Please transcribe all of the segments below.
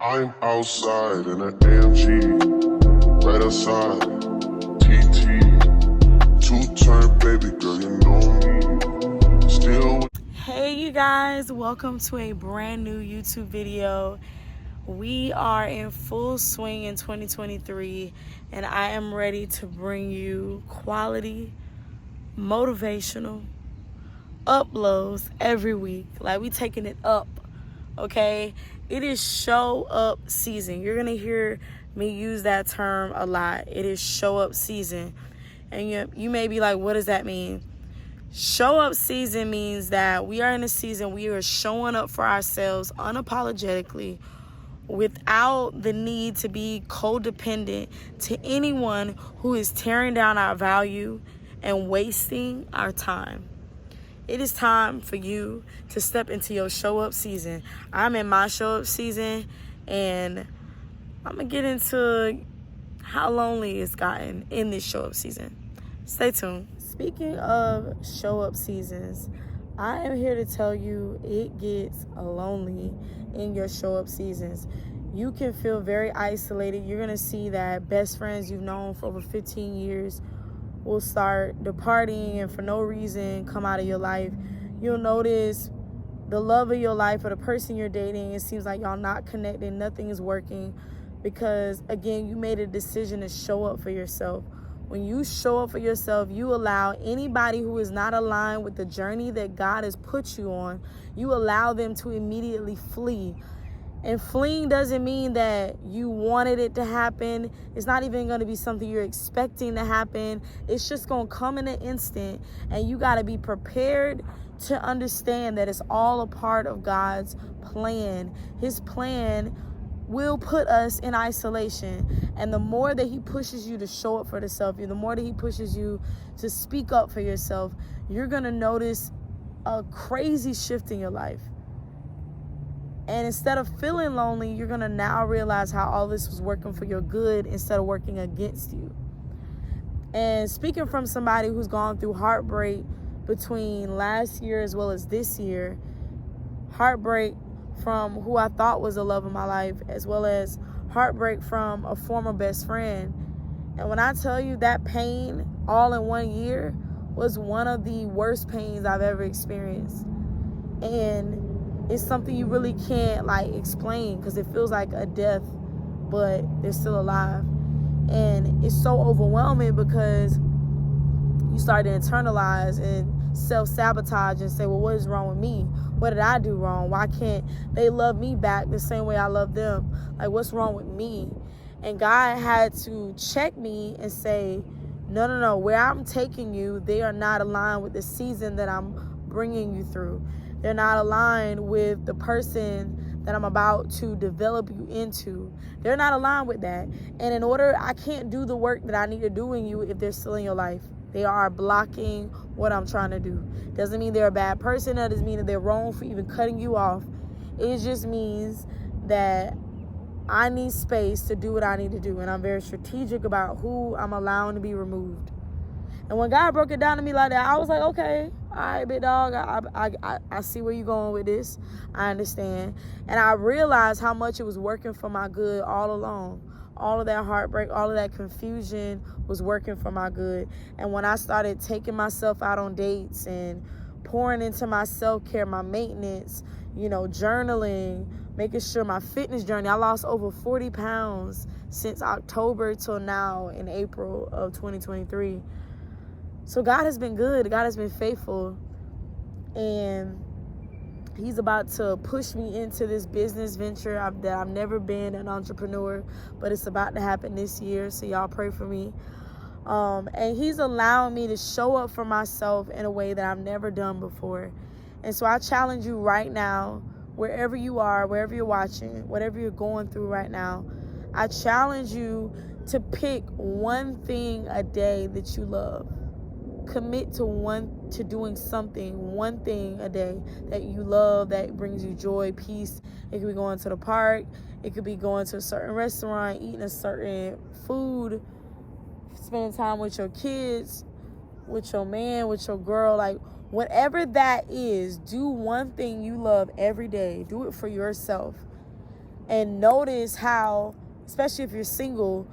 I'm outside in an AMG, right outside, TT, two-turn baby girl, you know me, still. Hey you guys, welcome to a brand new YouTube video. We are in full swing in 2023 and I am ready to bring you quality, motivational uploads every week. Like, we taking it up, okay? It is show up season. You're gonna hear me use that term a lot. It is show up season. And you may be like, what does that mean? Show up season means that we are in a season we are showing up for ourselves unapologetically without the need to be codependent to anyone who is tearing down our value and wasting our time. It is time for you to step into your show up season. I'm in my show up season, and I'm going to get into how lonely it's gotten in this show up season. Stay tuned. Speaking of show up seasons, I am here to tell you it gets lonely in your show up seasons. You can feel very isolated. You're going to see that best friends you've known for over 15 years will start departing and for no reason come out of your life. You'll notice the love of your life or the person you're dating, it seems like y'all not connected, nothing is working because, again, you made a decision to show up for yourself. When you show up for yourself, you allow anybody who is not aligned with the journey that God has put you on, you allow them to immediately flee. And fleeing doesn't mean that you wanted it to happen. It's not even going to be something you're expecting to happen. It's just going to come in an instant. And you got to be prepared to understand that it's all a part of God's plan. His plan will put us in isolation. And the more that he pushes you to show up for yourself, the more that he pushes you to speak up for yourself, you're going to notice a crazy shift in your life. And instead of feeling lonely, you're going to now realize how all this was working for your good instead of working against you. And speaking from somebody who's gone through heartbreak between last year as well as this year, heartbreak from who I thought was the love of my life, as well as heartbreak from a former best friend. And when I tell you that pain all in 1 year was one of the worst pains I've ever experienced. And it's something you really can't explain because it feels like a death, but they're still alive. And it's so overwhelming because you start to internalize and self-sabotage and say, well, what is wrong with me? What did I do wrong? Why can't they love me back the same way I love them? Like, what's wrong with me? And God had to check me and say, no, where I'm taking you, they are not aligned with the season that I'm bringing you through. They're not aligned with the person that I'm about to develop you into. They're not aligned with that. And I can't do the work that I need to do in you if they're still in your life. They are blocking what I'm trying to do. Doesn't mean they're a bad person. That doesn't mean that they're wrong for even cutting you off. It just means that I need space to do what I need to do. And I'm very strategic about who I'm allowing to be removed. And when God broke it down to me like that, I was like, okay, all right, big dog, I see where you're going with this. I understand. And I realized how much it was working for my good all along. All of that heartbreak, all of that confusion was working for my good. And when I started taking myself out on dates and pouring into my self-care, my maintenance, journaling, making sure my fitness journey, I lost over 40 pounds since October till now in April of 2023. So God has been good. God has been faithful. And he's about to push me into this business venture that I've never been an entrepreneur, but it's about to happen this year. So y'all pray for me. And he's allowing me to show up for myself in a way that I've never done before. And so I challenge you right now, wherever you are, wherever you're watching, whatever you're going through right now, I challenge you to pick one thing a day that you love. Commit to doing one thing a day that you love, that brings you joy, peace. It could be going to the park. It could be going to a certain restaurant, eating a certain food, spending time with your kids, with your man, with your girl. Like, whatever that is, do one thing you love every day. Do it for yourself. And notice how, especially if you're single,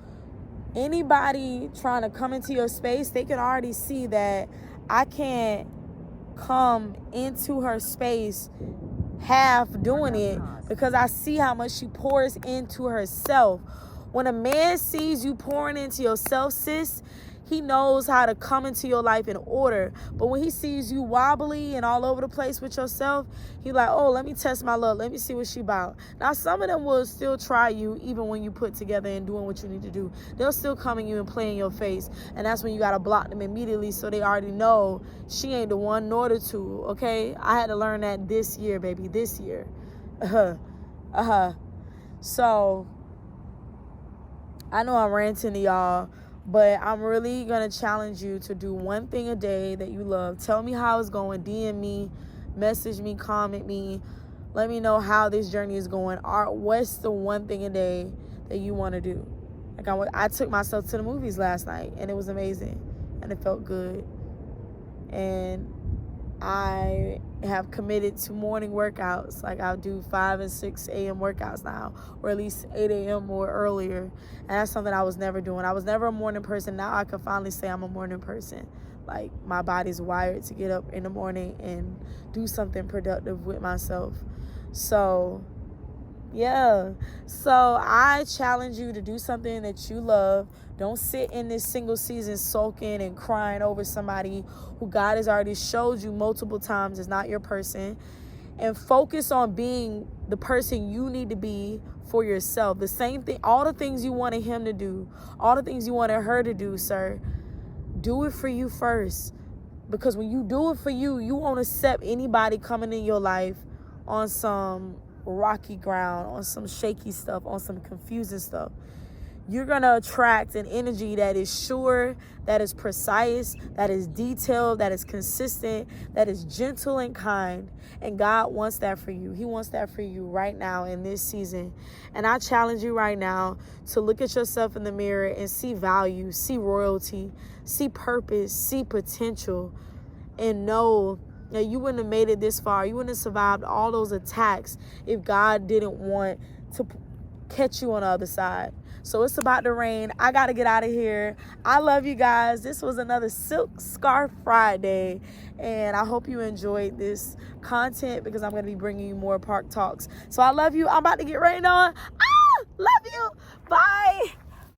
anybody trying to come into your space, they can already see that I can't come into her space half doing it, because I see how much she pours into herself. When a man sees you pouring into yourself, sis, he knows how to come into your life in order. But when he sees you wobbly and all over the place with yourself, he like, oh, let me test my love. Let me see what she about. Now, some of them will still try you even when you put together and doing what you need to do. They'll still come in you and play in your face. And that's when you got to block them immediately, so they already know she ain't the one nor the two, okay? I had to learn that this year, baby, this year. So, I know I'm ranting to y'all, but I'm really going to challenge you to do one thing a day that you love. Tell me how it's going. DM me, message me, comment me. Let me know how this journey is going. What's the one thing a day that you want to do? Like I took myself to the movies last night, and it was amazing, and it felt good. And I have committed to morning workouts. Like I'll do 5 and 6 a.m. workouts now, or at least 8 a.m. or earlier. And that's something I was never doing. I was never a morning person. Now I can finally say I'm a morning person. Like my body's wired to get up in the morning and do something productive with myself. So, yeah. So I challenge you to do something that you love. Don't sit in this single season sulking and crying over somebody who God has already showed you multiple times is not your person. And focus on being the person you need to be for yourself. The same thing, all the things you wanted him to do, all the things you wanted her to do, sir, do it for you first. Because when you do it for you, you won't accept anybody coming in your life on some rocky ground, on some shaky stuff, on some confusing stuff. You're going to attract an energy that is sure, that is precise, that is detailed, that is consistent, that is gentle and kind. And God wants that for you. He wants that for you right now in this season. And I challenge you right now to look at yourself in the mirror and see value, see royalty, see purpose, see potential, and know that you wouldn't have made it this far. You wouldn't have survived all those attacks if God didn't want to catch you on the other side. So it's about to rain. I got to get out of here. I love you guys. This was another Silk Scarf Friday. And I hope you enjoyed this content, because I'm going to be bringing you more park talks. So I love you. I'm about to get rained on. Love you. Bye.